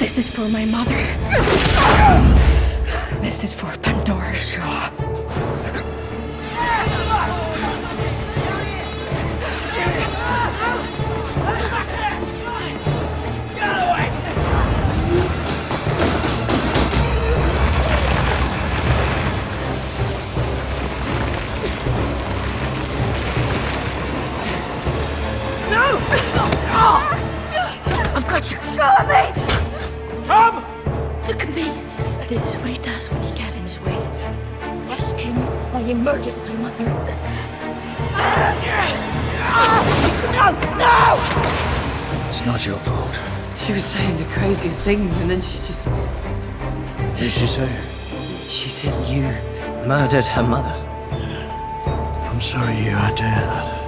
This is for my mother. This is for Pandora Shaw. I've got you. Go at me! Come! Look at me. This is what he does when he gets in his way. Ask him why he murdered my mother. No! It's not your fault. She was saying the craziest things, and then she just... What did she say? She said you murdered her mother. I'm sorry you had to hear that.